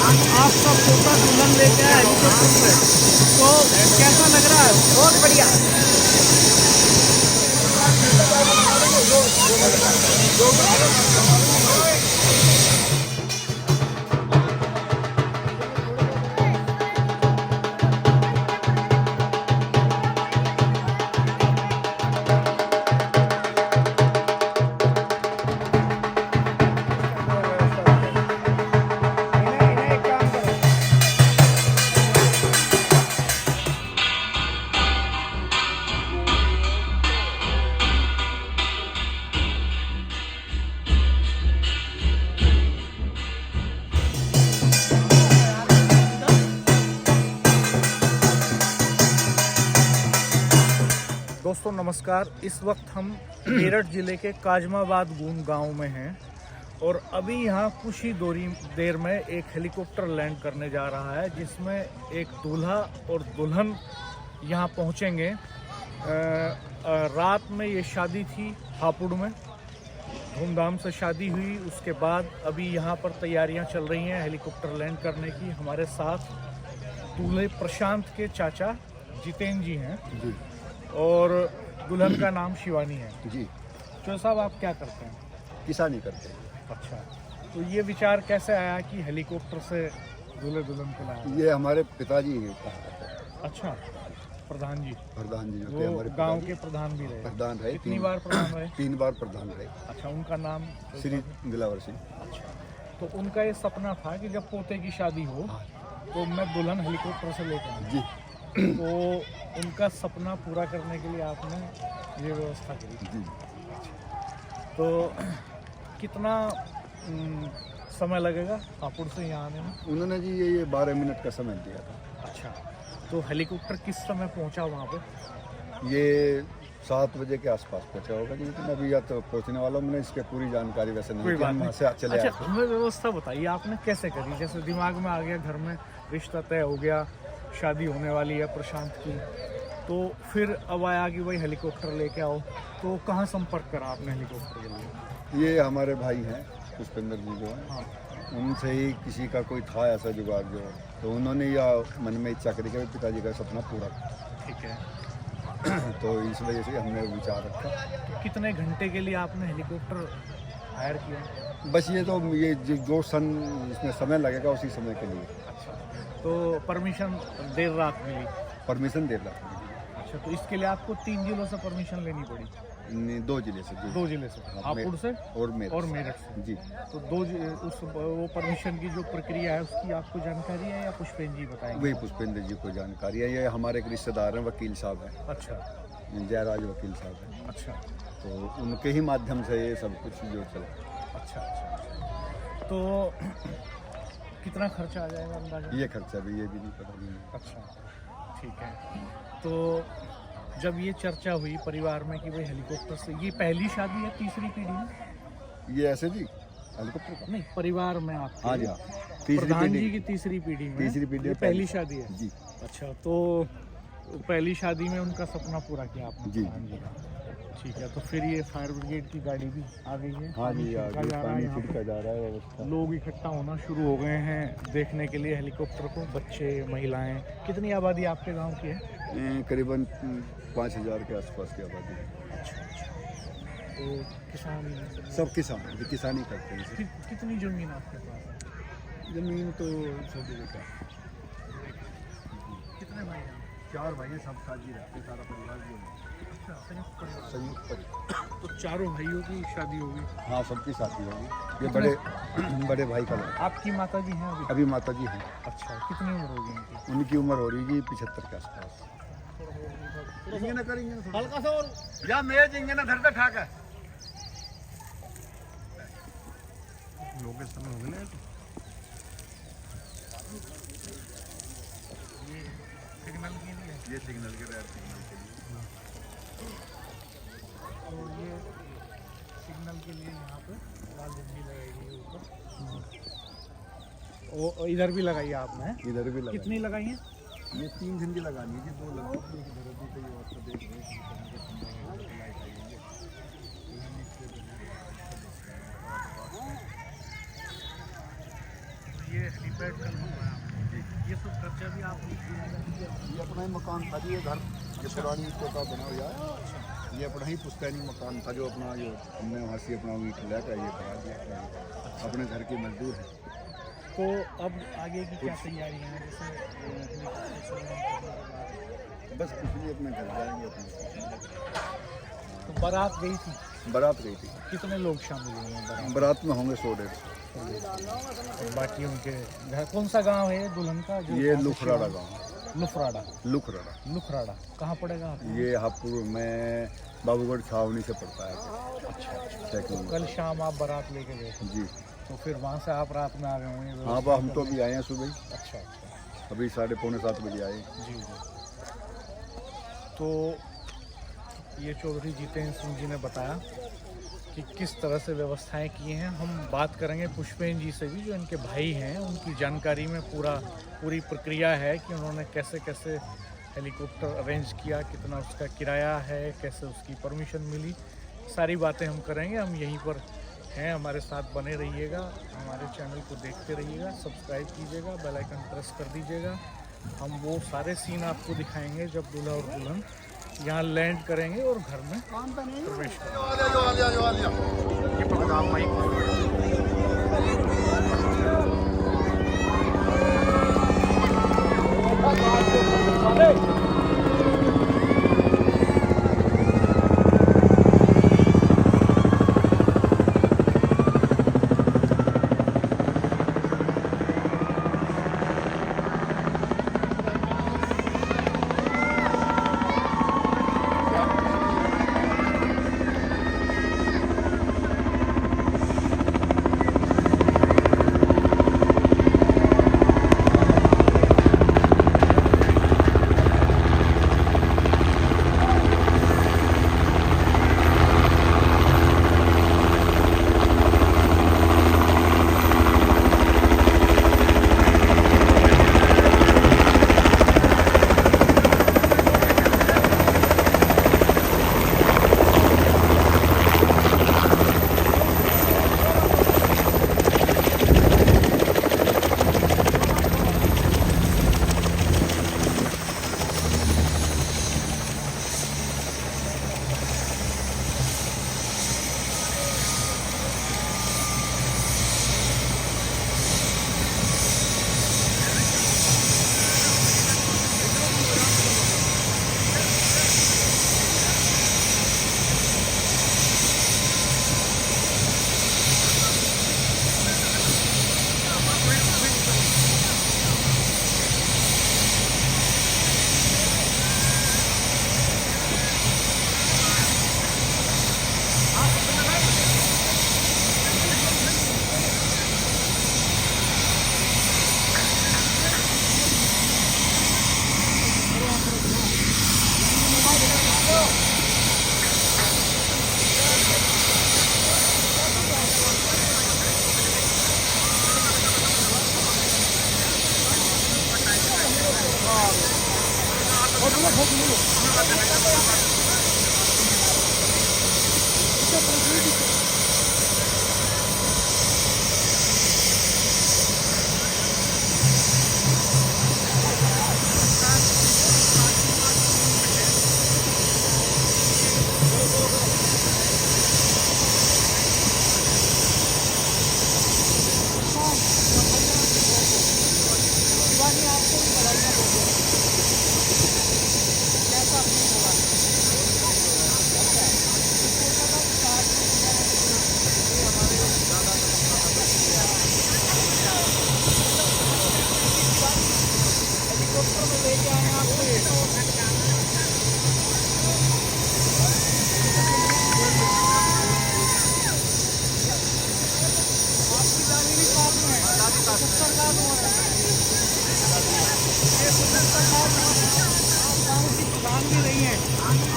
आपका पोता दुल्हन लेके आया हेलीकॉप्टर से, तो कैसा लग रहा है? बहुत बढ़िया। दोस्तों नमस्कार। इस वक्त हम मेरठ ज़िले के काजमाबाद गून गांव में हैं और अभी यहाँ कुछ ही देर में एक हेलीकॉप्टर लैंड करने जा रहा है, जिसमें एक दूल्हा और दुल्हन यहाँ पहुँचेंगे। रात में ये शादी थी हापुड़ में, धूमधाम से शादी हुई। उसके बाद अभी यहाँ पर तैयारियाँ चल रही हैं हेलीकॉप्टर लैंड करने की। हमारे साथ दूल्हे प्रशांत के चाचा जितेंद्र जी हैं जी। और दुल्हन का नाम शिवानी है जी। चो साहब, आप क्या करते हैं? किसानी करते हैं। अच्छा, तो ये विचार कैसे आया कि हेलीकॉप्टर से दूल्हे दुल्हन को लाया? ये हमारे पिताजी कहा करते हैं। अच्छा, प्रधान जी? प्रधान जी जो थे वो हमारे गांव पिताजी। के प्रधान भी रहे? प्रधान रहे। कितनी बार प्रधान रहे? 3 बार प्रधान रहे। अच्छा, उनका नाम? श्री दिलावर सिंह। अच्छा, तो उनका ये सपना था कि जब पोते की शादी हो तो मैं दुल्हन हेलीकॉप्टर से लेकर आऊँ। जी। तो उनका सपना पूरा करने के लिए आपने ये व्यवस्था करी। जी। तो कितना समय लगेगा हापुड़ से यहाँ आने में? उन्होंने जी ये 12 मिनट का समय दिया था। अच्छा, तो हेलीकॉप्टर किस समय पहुँचा वहाँ पे? ये 7 बजे के आसपास पहुंचा होगा जी, लेकिन अभी या तो पहुंचने वाला हूँ। मैंने इसके पूरी जानकारी वैसे नहीं कोई थी, बात हम नहीं। वहाँ से चले आए अच्छा, थे। हमें व्यवस्था बताइए आपने कैसे करी? जैसे दिमाग में आ गया, घर में रिश्ता तय हो गया, शादी होने वाली है प्रशांत की, तो फिर अब आया कि भाई हेलीकॉप्टर लेके आओ, तो कहाँ संपर्क करा आपने हेलीकॉप्टर के लिए? ये हमारे भाई हैं पुष्पेंद्र जी जो हैं, हाँ। उनसे ही किसी का कोई था ऐसा जुगाड़ जो, तो उन्होंने या मन में इच्छा करी कि पिताजी का सपना पूरा करें। ठीक है। तो इस वजह से हमने विचार रखा। तो कितने घंटे के लिए आपने हेलीकॉप्टर हायर किया? बस ये तो ये जो सन इसमें समय लगेगा उसी समय के लिए। अच्छा, तो परमिशन देर रात मिली? परमिशन दे रहा। अच्छा, तो इसके लिए आपको 3 जिलों से परमिशन लेनी पड़ी? 2 जिले से। 2 जिले से, हापुड़ से और मेरठ से। जी। तो वो परमिशन की जो प्रक्रिया है उसकी आपको जानकारी है या पुष्पेंद्र जी बताएंगे? वही पुष्पेंद्र जी को जानकारी है। ये हमारे एक रिश्तेदार हैं, वकील साहब हैं। अच्छा। जयराज वकील साहब हैं। अच्छा। तो उनके ही माध्यम से ये सब कुछ जो चला। अच्छा। तो कितना खर्चा आ जाएगा अंदाजा? ये खर्चा भी ये भी नहीं पता नहीं। अच्छा, ठीक है। तो जब ये चर्चा हुई परिवार में कि भाई हेलीकॉप्टर से, ये पहली शादी है तीसरी पीढ़ी में? ये ऐसे जी हेलीकॉप्टर का नहीं, परिवार में आप? हाँ जी, हाँ। तीसरी प्रधान जी पीढ़ी की तीसरी पीढ़ी में? तीसरी पीढ़ी ये में पहली शादी है जी। अच्छा, तो पहली शादी में उनका सपना पूरा किया आपने? जी। प्रधान जी का। ठीक है, तो फिर ये फायर ब्रिगेड की गाड़ी भी आ गई है? हाँ जी, छिड़का जा रहा है पानी यहाँ पे। छिड़का जा रहा है व्यवस्था। लोग इकट्ठा होना शुरू हो गए हैं देखने के लिए हेलीकॉप्टर को, बच्चे, महिलाएं। कितनी आबादी आपके गांव की है? करीबन 5000 के आसपास की आबादी है। तो किसान सब किसान जो किसानी करते हैं। कितनी जमीन आपके पास है? जमीन तो छोटी बेटा। कितने भाई हैं? 4 भाई हैं, सब साथ ही रहते हैं, सारा परिवार जो है। अच्छा, संयुक्त परिवार। संयुक्त परिवार। तो चारों भाइयों की शादी होगी? हाँ, सबकी शादी होगी। ये बड़े भाई का लड़का। आपकी माता जी हैं अभी माता जी हैं। अच्छा, कितनी उम्र होगी उनकी? उनकी उम्र हो रही है 75 के आसपास। ना करेंगे हल्का सा और या मेज इंजन घर पे ठाक है। लोकेशन हो गए ना, ये सिग्नल के लिए? ये सिग्नल के रेड सिग्नल के लिए। और ये सिग्नल के लिए यहाँ पे लाल झंडी लगाई गई है ऊपर। इधर भी लगाई है आपने? इधर भी लगा। कितनी लगाई है? ये 3 झंडी लगानी है जी, 2 लगी। एक इधर भी कहीं और से देख रहे हैं। ये हेलीपैड का अपना ही मकान था जी, ये घर ये पुरानी ईंटों का बना हुआ है, ये अपना ही पुश्तैनी मकान था जो अपना जो हमने वहाँ से अपना ईंट लेकर ये बना दिया, अपने घर के मजदूर हैं। तो अब आगे की क्या तैयारियां हैं, जैसे बस कुछ नहीं, अपने घर जाएंगे अपने। तो बारात गई थी, बारात गई थी। कितने लोग शामिल हुए हैं बारात? बारात में होंगे 100-150। और बाकी उनके घर, कौन सा गांव है दुल्हन का? जो ये लुखराड़ा गाँव, लुखराड़ा। लुखराड़ा लुखराड़ा कहाँ पड़ेगा? ये हापुर में बाबूगढ़ छावनी से पड़ता है। अच्छा। तो कल शाम आप बारात लेके गए थे? जी। तो फिर वहाँ से आप रात में आ गए होंगे? हाँ, हम तो अभी आए हैं सुबह ही। अच्छा, अभी 6:45 बजे आए। जी। तो ये चौधरी जितेंद्र सिंह जी ने बताया कि किस तरह से व्यवस्थाएं की हैं। हम बात करेंगे पुष्पेन जी से भी, जो इनके भाई हैं, उनकी जानकारी में पूरी प्रक्रिया है कि उन्होंने कैसे कैसे हेलीकॉप्टर अरेंज किया, कितना उसका किराया है, कैसे उसकी परमिशन मिली, सारी बातें हम करेंगे। हम यहीं पर हैं, हमारे साथ बने रहिएगा, हमारे चैनल को देखते रहिएगा, सब्सक्राइब कीजिएगा, बेल आइकन प्रेस कर दीजिएगा। हम वो सारे सीन आपको दिखाएंगे जब दूल्हा और दुल्हन यहाँ लैंड करेंगे और घर में प्रवेश करेंगे।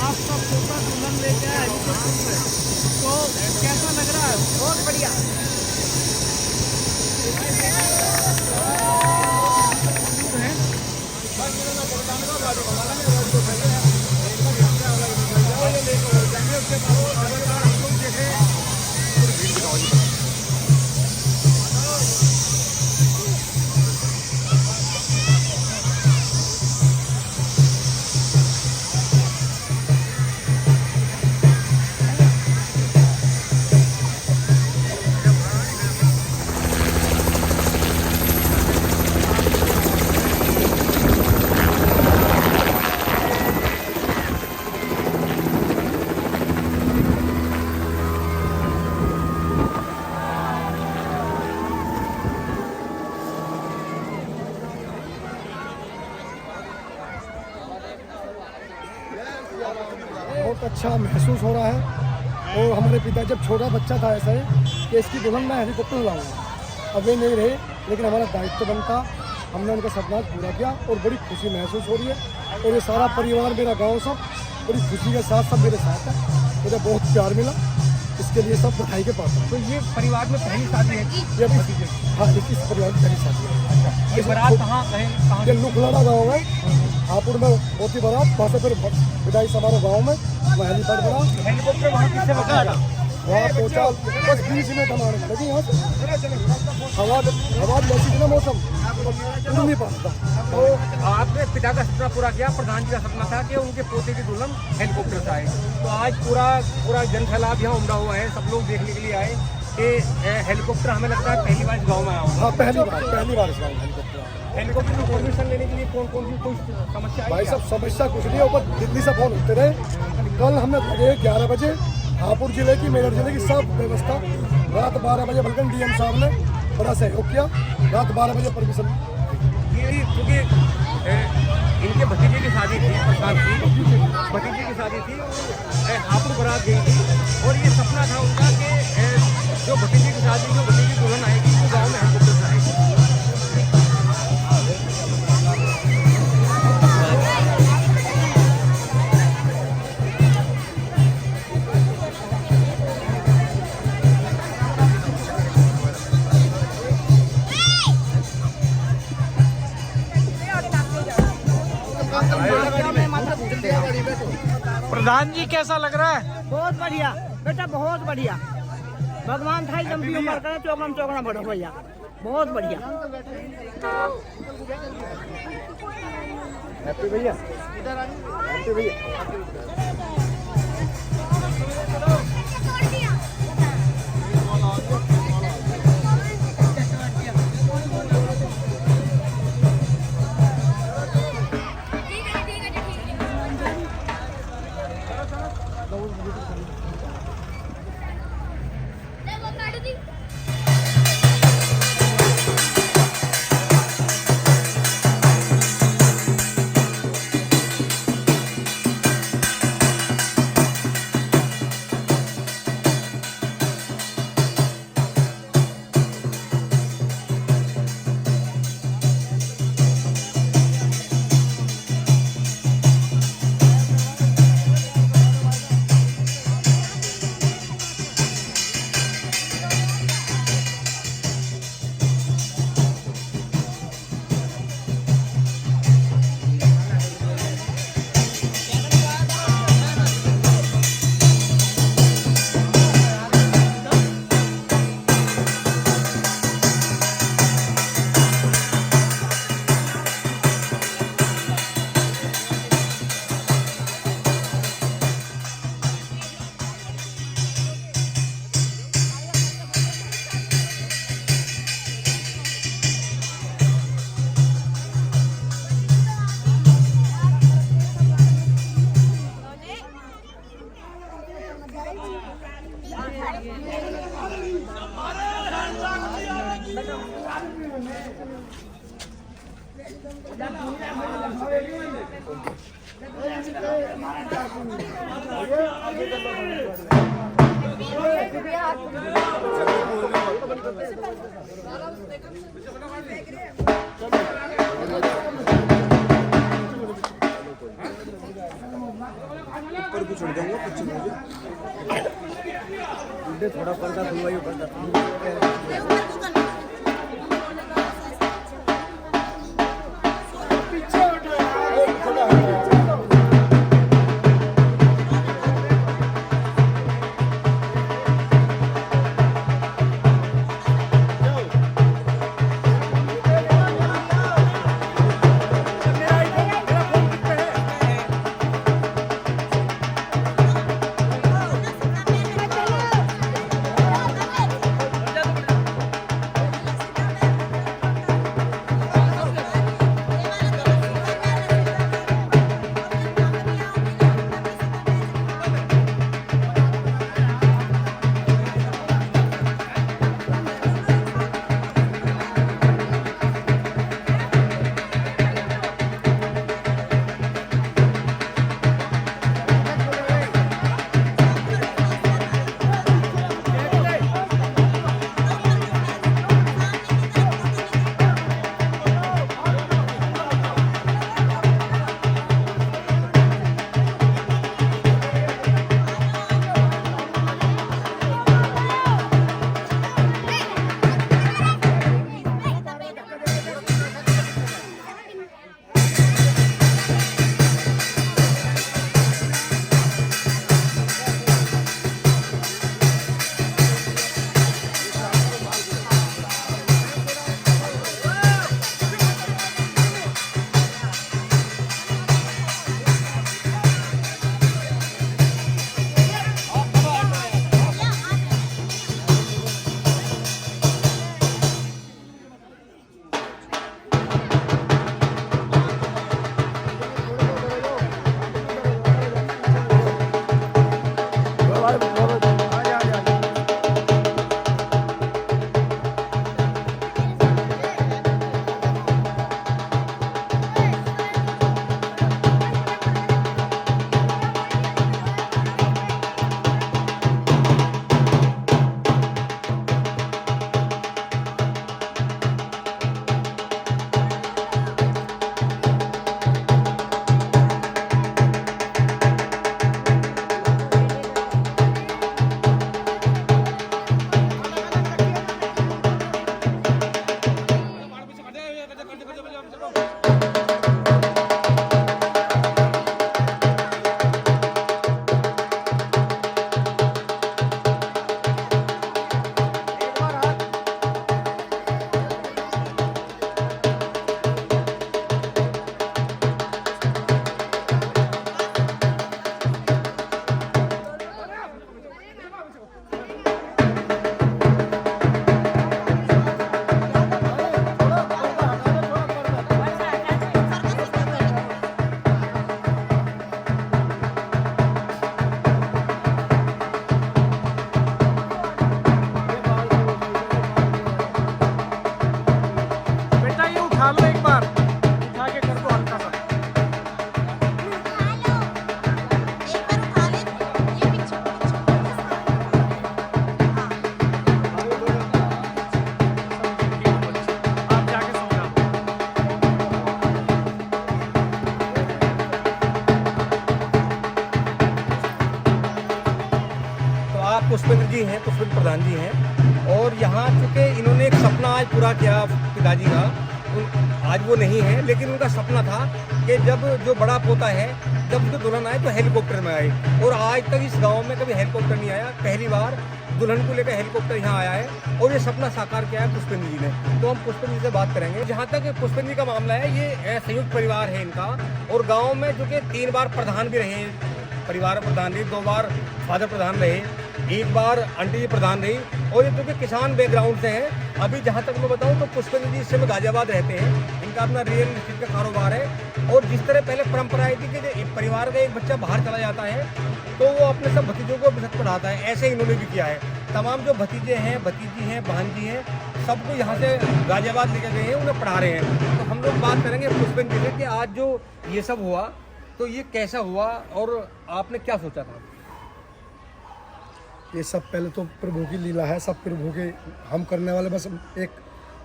आप सब छोटा दुल्हन लेके आए हेलीकॉप्टर से, तो कैसा लग रहा है? बहुत बढ़िया। अच्छा महसूस हो रहा है। और हमारे पिता जब छोटा बच्चा था ऐसा है कि इसकी दुल्हन मैं हेलीकॉप्टर लाऊंगा, अब वे नहीं रहे, लेकिन हमारा दायित्व बनता, हमने उनका सपना पूरा किया और बड़ी खुशी महसूस हो रही है। और ये सारा परिवार, मेरा गांव सब बड़ी खुशी के साथ सब मेरे साथ है, मुझे बहुत प्यार मिला, इसके लिए सब बधाई के पात्र हैं। तो ये परिवार में पहली शादी है ये हाँ, इस परिवार की पहली शादी है। ये बारात कहाँ ये लुखलाना गाँव है, हापुड़ में बहुत ही बारात, वहाँ से फिर विदाई समारोह गाँव में, वहाँ हेलीपैड बना, हेलीकॉप्टर वहाँ किससे बचा था? वहाँ पहुँचा बस 20 मिनट हमारे लगी यहाँ से। हवा जैसी थी ना मौसम, उड़ नहीं पाता। तो आपने पिता का सपना पूरा किया, प्रधान जी का सपना था कि उनके पोते की दुल्हन हेलीकॉप्टर से आए। तो आज पूरा जन सैलाब यहाँ उमड़ा हुआ है, सब लोग देखने के लिए आए कि हेलीकॉप्टर, हमें लगता है पहली बार इस गाँव में आया होगा। हाँ, पहली बार इस गाँव में हेलीकॉप्टर में परमिशन लेने के लिए कौन सी कोई समस्या आई? भाई साहब समस्या कुछ नहीं है, ऊपर दिल्ली से फोन होते रहे। कल हमें लगे 11 बजे हापुड़ जिले की, मेरठ जिले की सब व्यवस्था, रात 12 बजे बल्कि डीएम साहब ने बड़ा सहयोग किया, रात 12 बजे परमिशन। ये क्योंकि इनके भतीजे की शादी थी, प्रसाद की भतीजे की शादी थी, हापुड़ बारात गई थी और ये सपना था उनका कि जो भतीजे की शादी, जो भतीजे की दुल्हन आएगी वो गाँव में हेलीकॉप्टर से आएगी। प्रधान जी कैसा लग रहा है? बहुत बढ़िया बेटा, बहुत बढ़िया। भगवान था लंबी उम्र करे, चौगना चौगना बढ़ो भैया, बहुत बढ़िया। हैप्पी भैया, हैप्पी भैया। थोड़ा पर्दा खुलवाइए, पर्दा बेटा ये उठा लो एक बार, उठा के कर दो हल्का सा। आप जाके सो जाओ। तो आप पुष्पेंद्र जी हैं, पुष्पेंद्र प्रधान जी हैं, और यहाँ चूँकि इन्होंने एक सपना आज पूरा किया पिताजी का। आज वो नहीं है, लेकिन उनका सपना था कि जब जो बड़ा पोता है, जब उसको दुल्हन आए तो हेलीकॉप्टर में आए, और आज तक इस गांव में कभी हेलीकॉप्टर नहीं आया। पहली बार दुल्हन को लेकर हेलीकॉप्टर यहाँ आया है, और ये सपना साकार किया है पुष्पेंद्र जी ने। तो हम पुष्पेंद्र जी से बात करेंगे। जहाँ तक पुष्पेंद्र जी का मामला है, ये संयुक्त परिवार है इनका, और गाँव में जो कि 3 बार प्रधान भी रहे, परिवार प्रधान रही, 2 बार फादर प्रधान रहे, 1 बार आंटी जी प्रधान रही, और ये क्योंकि किसान बैकग्राउंड से हैं। अभी जहाँ तक मैं बताऊँ तो पुष्पेंद्र जी इस समय गाजियाबाद रहते हैं, इनका अपना रियल एस्टेट का कारोबार है। और जिस तरह पहले परंपरा आई थी कि एक परिवार का एक बच्चा बाहर चला जाता है तो वो अपने सब भतीजों को भी पढ़ाता है, ऐसे ही इन्होंने भी किया है। तमाम जो भतीजे हैं, भतीजी हैं, भांजी हैं, सबको यहाँ से गाजियाबाद लेकर गए हैं, उन्हें पढ़ा रहे हैं। तो हम लोग बात करेंगे पुष्पेंद्र जी से कि आज जो ये सब हुआ तो ये कैसा हुआ और आपने क्या सोचा था? ये सब पहले तो प्रभु की लीला है, सब प्रभु के, हम करने वाले बस एक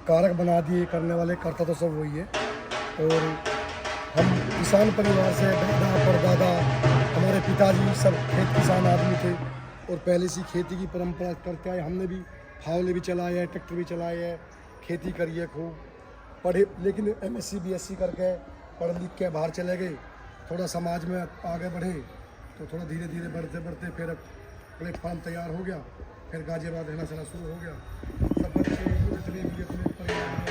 कारक बना दिए, करने वाले करता तो सब वही है। और हम किसान परिवार से, दादा परदादा, हमारे पिताजी सब खेत किसान आदमी थे, और पहले से खेती की परंपरा करते आए। हमने भी फावले भी चलाए हैं, ट्रैक्टर भी चलाए हैं, खेती करी है खूब, पढ़े, लेकिन MSc BSc करके पढ़ लिख के बाहर चले गए, थोड़ा समाज में आगे बढ़े, तो थोड़ा धीरे धीरे बढ़ते बढ़ते फिर प्लेटफॉर्म तैयार हो गया, फिर गाजियाबाद रहना सहना शुरू हो गया। सब बच्चे जितने भी अपने परिवार में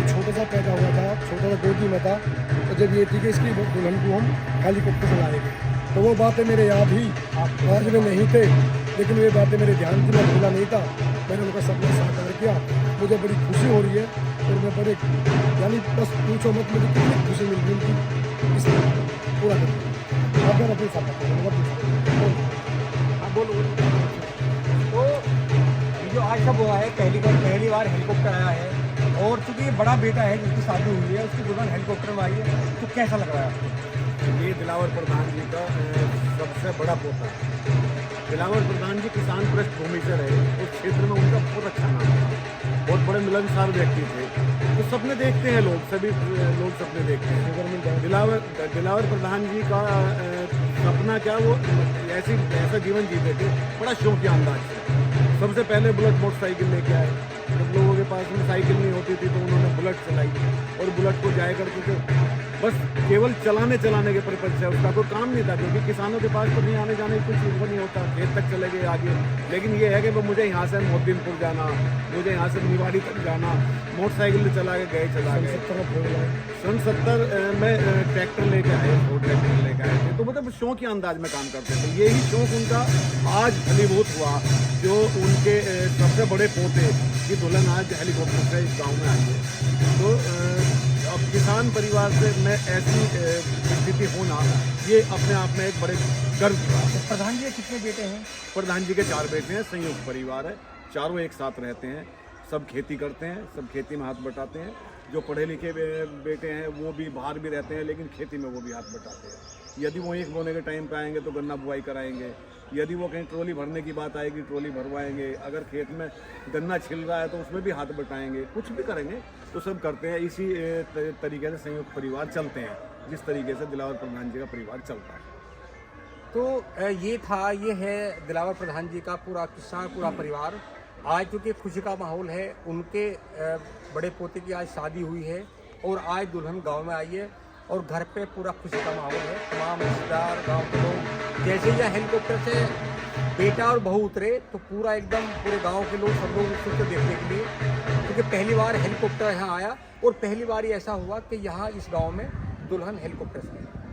छोटा सा पैदा हुआ था, छोटा सा गोदी में था, तो जब ये थी कि इसकी दुल्हन को हम हेलीकॉप्टर से लाएंगे, तो वो बातें मेरे याद ही आज में नहीं थे, लेकिन वे बातें मेरे ध्यान की, मैं भूला नहीं था। मैंने उनका सपना साकार किया, मुझे बड़ी खुशी हो रही है, और मैं बड़े, यानी बस पूछो मत, मुझे कितनी खुशी मिल रही उनकी इस पूरा करके। आप मैं अपनी सपना बोलो। तो ये जो आज सब हुआ है, पहली बार हेलीकॉप्टर आया है, और चूँकि ये बड़ा बेटा है जिसकी शादी हुई है, उसकी दुल्हन हेलीकॉप्टर में आई है, तो कैसा लग रहा है आपको? ये दिलावर प्रधान जी का सबसे बड़ा पोता है। दिलावर प्रधान जी किसान पृष्ठभूमि से रहे, उस क्षेत्र में उनका बहुत अच्छा नाम था, बहुत बड़े मिलनसार व्यक्ति थे। तो सपने देखते हैं लोग, सभी लोग सपने देखते हैं। दिलावर प्रधान जी का सपना क्या, वो ऐसा जीवन जीते थे, बड़ा शौकिया अंदाज से। सबसे पहले बुलेट मोटरसाइकिल लेके आए, जब लोगों के पास में साइकिल नहीं होती थी तो उन्होंने बुलेट चलाई, और बुलेट को जाया करते थे बस केवल चलाने के पर्पज से, उसका कोई काम नहीं था, क्योंकि किसानों के पास तो नहीं आने जाने की कुछ वो नहीं होता, खेत तक चले गए आगे। लेकिन ये है कि मुझे यहाँ से मोहद्दीनपुर जाना, मुझे यहाँ से निवाड़ी तक जाना, मोटरसाइकिल चला के चला गए। सन 70 में ट्रैक्टर लेके आए, ट्रैक्टर लेके आए थे, तो मतलब शौक के अंदाज में काम करते थे। यही शौक उनका आज फलीभूत हुआ, जो उनके सबसे बड़े पोते की दुल्हन आज हेलीकॉप्टर से इस गाँव में आई है। तो अब किसान परिवार से में ऐसी स्थिति होना ये अपने आप में एक बड़े गर्व की बात है। प्रधान जी के कितने बेटे हैं? प्रधान जी के 4 बेटे हैं, संयुक्त परिवार है, चारों एक साथ रहते हैं, सब खेती करते हैं, सब खेती में हाथ बटाते हैं। जो पढ़े लिखे बेटे हैं वो भी बाहर भी रहते हैं, लेकिन खेती में वो भी हाथ बटाते हैं। यदि वो एक बोने के टाइम पे आएंगे तो गन्ना बुआई कराएंगे, यदि वो कहीं ट्रॉली भरने की बात आएगी ट्रॉली भरवाएंगे, अगर खेत में गन्ना छिल रहा है तो उसमें भी हाथ बटाएंगे, कुछ भी करेंगे तो सब करते हैं। इसी तरीके से संयुक्त परिवार चलते हैं, जिस तरीके से दिलावर प्रधान जी का परिवार चलता है। तो ये है दिलावर प्रधान जी का पूरा किस्सा, पूरा परिवार। आज चूँकि खुशी का माहौल है, उनके बड़े पोते की आज शादी हुई है और आज दुल्हन गांव में आई है और घर पे पूरा खुशी का माहौल है। तमाम रिश्तेदार, गांव के लोग, जैसे ही हेलीकॉप्टर से बेटा और बहू उतरे तो पूरा एकदम पूरे गांव के लोग सब लोग उत्सुक थे देखने के लिए, क्योंकि पहली बार हेलीकॉप्टर यहाँ आया और पहली बार ही ऐसा हुआ कि यहाँ इस गाँव में दुल्हन हेलीकॉप्टर से आई।